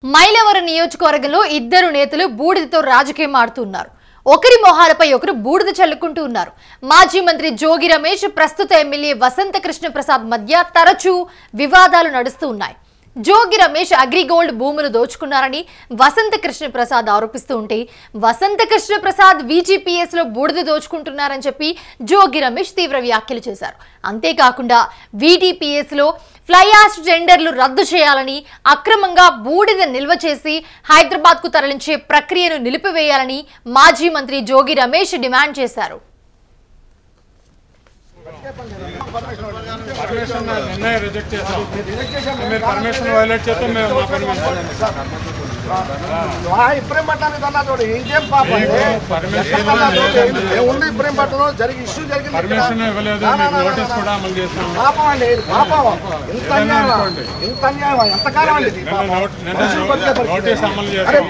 మైలవరం నియోజకవర్గంలో ఇద్దరు నేతలు బూడిదతో రాజకీయం ఆడుతున్నారు. ఒకరి మొహాలపై ఒకరు బూడిద చల్లుకుంటూ ఉన్నారు. మాజీ మంత్రి జోగి రమేష్, ప్రస్తుత ఎమ్మెల్యే వసంత కృష్ణ ప్రసాద్ మధ్య తరచూ వివాదాలు నడుస్తూ ఉన్నాయి. జోగి రమేష్ అగ్రిగోల్డ్ భూములు దోచుకున్నారని వసంత కృష్ణ ప్రసాద్ ఆరోపిస్తూ ఉంటే, వసంత కృష్ణ ప్రసాద్ VGPS లో బూడిద దోచుకుంటున్నారని చెప్పి జోగి రమేష్ తీవ్ర వ్యాఖ్యలు చేశారు. అంతేకాకుండా VDPS లో ఫ్లై యాష్ టెండర్లు రద్దు చేయాలని, అక్రమంగా బూడిద నిల్వ చేసి హైదరాబాద్ కు తరలించే ప్రక్రియను నిలిపివేయాలని మాజీ మంత్రి జోగి రమేష్ డిమాండ్ చేశారు.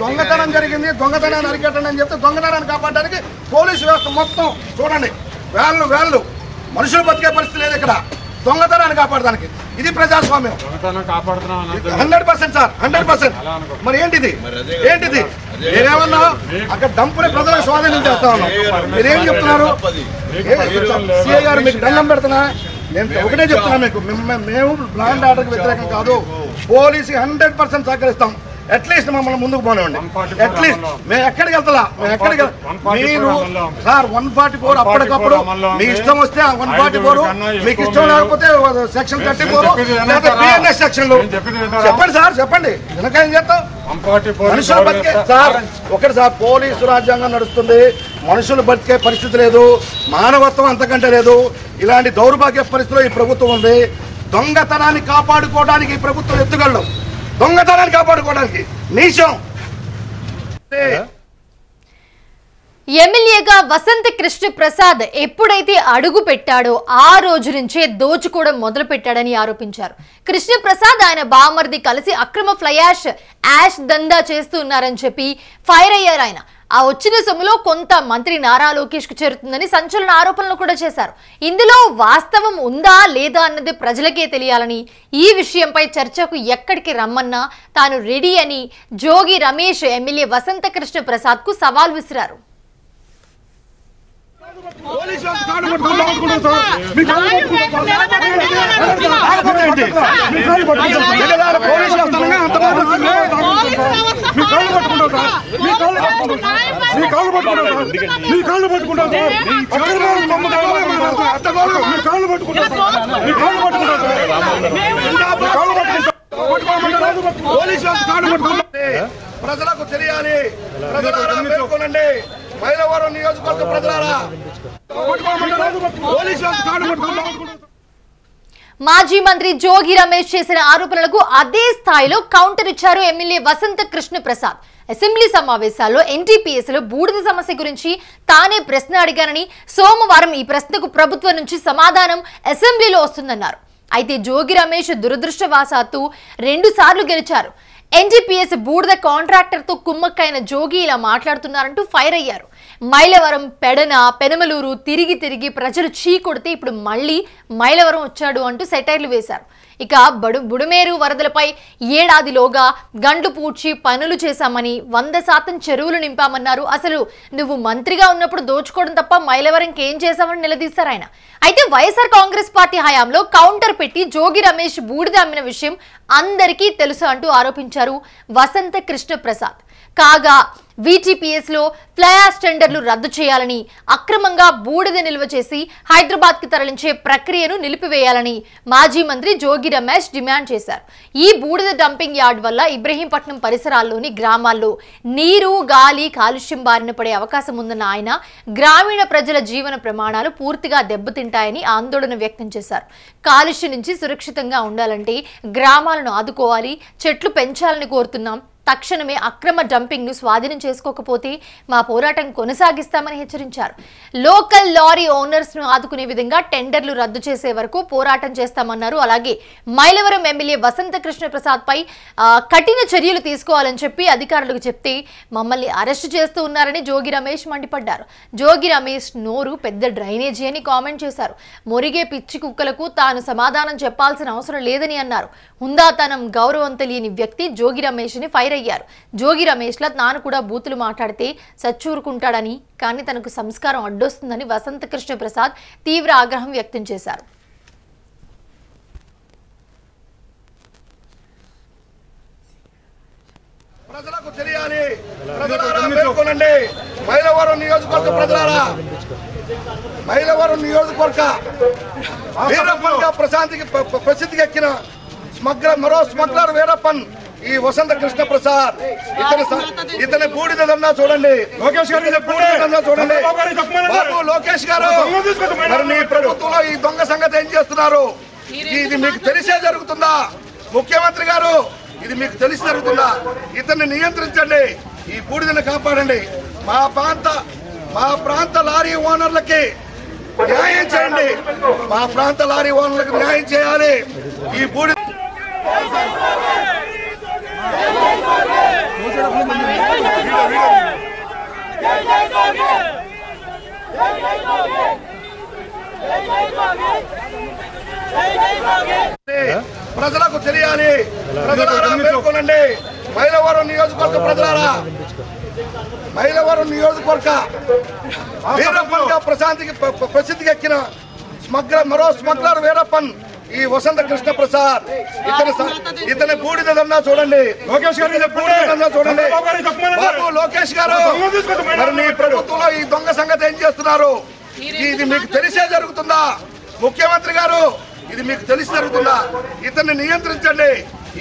దొంగతనం జరిగింది, దొంగతనాన్ని అరికట్టండి అని చెప్తే దొంగతనాన్ని కాపాడడానికి పోలీసు వ్యవస్థ మొత్తం చూడండి, వేళ్ళు మనుషులు బతికే పరిస్థితి లేదు ఇక్కడ. దొంగతనాన్ని కాపాడడానికి ఇది ప్రజాస్వామ్యం. 100% సార్, 100%. మరి ఏంటిది మీరేమన్నా అక్కడ డంపుని ప్రజలకు స్వాధీనం చేస్తా ఉన్నాం. మీరేం చెప్తున్నారు? సిఐ గారు మీకు దండం పెడుతున్నా, నేను ఒకటే చెప్తున్నా మీకు, మేము ల్యాండ్ ఆర్డర్కి వ్యతిరేకం కాదు. పోలీసుకి 100% సహకరిస్తాం. అట్లీస్ట్ మమ్మల్ని ముందుకు పోనివ్వండి. అట్లీస్ట్ మేము ఎక్కడికి వెళ్తా, మీరు సార్ 144 అప్పటికప్పుడు మీ ఇష్టం వస్తే 144, మీకు ఇష్టం లేకపోతే సెక్షన్ 34 లేదా PNS సెక్షన్లు చెప్పండి సార్, చెప్పండి. వెనకేం చేస్తాం? మనుషులు బతికే సార్ ఒకటి సార్, పోలీసు రాజ్యాంగం నడుస్తుంది. మనుషులు బతికే పరిస్థితి లేదు, మానవత్వం అంతకంటే లేదు. ఇలాంటి దౌర్భాగ్య పరిస్థితిలో ఈ ప్రభుత్వం ఉంది. దొంగతనాన్ని కాపాడుకోవడానికి ఈ ప్రభుత్వం ఎత్తుగలడు. దొంగతనాన్ని కాపాడుకోవడానికి నీచం. ఎమ్మెల్యేగా వసంత కృష్ణ ప్రసాద్ ఎప్పుడైతే అడుగు పెట్టాడో ఆ రోజు నుంచే దోచుకోవడం మొదలు పెట్టాడని ఆరోపించారు. కృష్ణ ప్రసాద్ ఆయన బామర్ది కలిసి అక్రమ ఫ్లై యాష్ దందా చేస్తూ ఉన్నారని చెప్పి ఫైర్ అయ్యారు. ఆయన ఆ వచ్చిన సొమ్ములో కొంత మంత్రి నారా లోకేష్ కు చేరుతుందని సంచలన ఆరోపణలు కూడా చేశారు. ఇందులో వాస్తవం ఉందా లేదా అన్నది ప్రజలకే తెలియాలని, ఈ విషయంపై చర్చకు ఎక్కడికి రమ్మన్నా తాను రెడీ అని జోగి రమేష్ ఎమ్మెల్యే వసంత కృష్ణ ప్రసాద్ కు సవాల్ విసిరారు. ప్రజలకు తెలియాలి, ప్రజలారా పేర్కొనండి. మైలవరం నియోజకవర్గ ప్రజలారా, మాజీ మంత్రి జోగి రమేష్ చేసిన ఆరోపణలకు అదే స్థాయిలో కౌంటర్ ఇచ్చారు ఎమ్మెల్యే వసంత కృష్ణ ప్రసాద్. అసెంబ్లీ సమావేశాల్లో NTPS లో బూడిద సమస్య గురించి తానే ప్రశ్న అడిగానని, సోమవారం ఈ ప్రశ్నకు ప్రభుత్వం నుంచి సమాధానం అసెంబ్లీలో వస్తుందన్నారు. అయితే జోగి రమేష్ దురదృష్టవశాత్తు 2 సార్లు గెలిచారు. NTPS బూడిద కాంట్రాక్టర్తో కుమ్మక్కైన జోగి ఇలా మాట్లాడుతున్నారంటూ ఫైర్ అయ్యారు. మైలవరం, పెడన, పెనమలూరు తిరిగి ప్రజలు చీకొడితే ఇప్పుడు మళ్ళీ మైలవరం వచ్చాడు అంటూ సెటైర్లు వేశారు. ఇక బుడమేరు వరదలపై ఏడాదిలోగా గండు పూడ్చి పనులు చేశామని, 100% చెరువులు నింపామన్నారు. అసలు నువ్వు మంత్రిగా ఉన్నప్పుడు దోచుకోవడం తప్ప మైలవరంకి ఏం చేశామని నిలదీశారు ఆయన. అయితే వైఎస్ఆర్ కాంగ్రెస్ పార్టీ హయాంలో కౌంటర్ పెట్టి జోగి రమేష్ బూడిద అమ్మిన విషయం అందరికీ తెలుసు అంటూ ఆరోపించారు వసంత కృష్ణ ప్రసాద్. కాగా VGPS లో ఫ్లై యాష్ టెండర్లు రద్దు చేయాలని, అక్రమంగా బూడిద నిల్వ చేసి హైదరాబాద్ కి తరలించే ప్రక్రియను నిలిపివేయాలని మాజీ మంత్రి జోగి రమేష్ డిమాండ్ చేశారు. ఈ బూడిద డంపింగ్ యార్డ్ వల్ల ఇబ్రహీంపట్నం పరిసరాల్లోని గ్రామాల్లో నీరు, గాలి కాలుష్యం బారిన పడే అవకాశం ఉందన్న ఆయన, గ్రామీణ ప్రజల జీవన ప్రమాణాలు పూర్తిగా దెబ్బతింటాయని ఆందోళన వ్యక్తం చేశారు. కాలుష్యం నుంచి సురక్షితంగా ఉండాలంటే గ్రామాలను ఆదుకోవాలి, చెట్లు పెంచాలని కోరుతున్నాం. తక్షణమే అక్రమ డంపింగ్ ను స్వాధీనం చేసుకోకపోతే మా పోరాటం కొనసాగిస్తామని హెచ్చరించారు. లోకల్ లారీ ఓనర్స్ ను ఆదుకునే విధంగా టెండర్లు రద్దు చేసే వరకు పోరాటం చేస్తామన్నారు. అలాగే మైలవరం ఎమ్మెల్యే వసంత కృష్ణ ప్రసాద్ పై కఠిన చర్యలు తీసుకోవాలని చెప్పి అధికారులకు చెప్తే మమ్మల్ని అరెస్టు చేస్తూ ఉన్నారని జోగి రమేష్ మండిపడ్డారు. జోగి రమేష్ నోరు పెద్ద డ్రైనేజీ అని కామెంట్ చేశారు. మొరిగే పిచ్చి కుక్కలకు తాను సమాధానం చెప్పాల్సిన అవసరం లేదని అన్నారు. హుందాతనం, గౌరవం తెలియని వ్యక్తి జోగి రమేష్ ని ఫైర్ అయ్యారు. జోగి రమేష్లా తాను కూడా బూతులు మాట్లాడితే సచ్చూరుకుంటాడని, కానీ తనకు సంస్కారం అడ్డొస్తుందని వసంత కృష్ణ ప్రసాద్ తీవ్ర ఆగ్రహం వ్యక్తం చేశారు. ప్రజలకు తెలియాలి, ప్రజలారా మేల్కొనండి. మైలవరం నియోజకవర్గ ప్రజలారా, మైలవరం నియోజకవర్గ వీరప్పన్గా ప్రసిద్ధికి ఎక్కిన మరో స్మగ్లర్ వీరప్పన్ ఈ వసంత కృష్ణ ప్రసాద్. ఇతని బూడిదన్నా చూడండి, లోకేష్ గారు బూడిదన్నా చూడండి. బాబు లోకేష్ గారు, మరి మీ ప్రభుత్వంలో ఈ దొంగ సంగతి ఏం చేస్తున్నారు? ఇది మీకు తెలిసే జరుగుతుందా? ముఖ్యమంత్రి గారు, ఇది మీకు తెలిసి జరుగుతుందా? ఇతన్ని నియంత్రించండి, ఈ బూడిదను కాపాడండి. మా ప్రాంత లారీ ఓనర్లకి న్యాయం చేయండి, మా ప్రాంత లారీ ఓనర్లకు న్యాయం చేయాలి. ఈ బూడిద ప్రజలకు తెలియాలి, ప్రజలారా మేల్కొనండి. మైలవరం నియోజకవర్గ ప్రజలారా, మైలవరం నియోజకవర్గ వీరప్పన్గా ప్రసిద్ధికి ఎక్కిన మరో స్మగ్లర్ వీరప్పన్ ఈ వసంత కృష్ణ ప్రసాద్. ఇతని బూడిదన్నా చూడండి, లోకేష్ గారు బూడిదన్నా చూడండి. బాబు లోకేష్ గారు, మరి మీ ప్రభుత్వంలో ఈ దొంగ సంగతి ఏం చేస్తున్నారు? ఇది మీకు తెలిసే జరుగుతుందా? ముఖ్యమంత్రి గారు, ఇది మీకు తెలిసి జరుగుతుందా? ఇతన్ని నియంత్రించండి,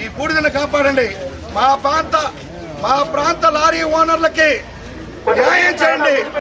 ఈ బూడిదను కాపాడండి. మా ప్రాంత లారీ ఓనర్లకి న్యాయం చేయండి.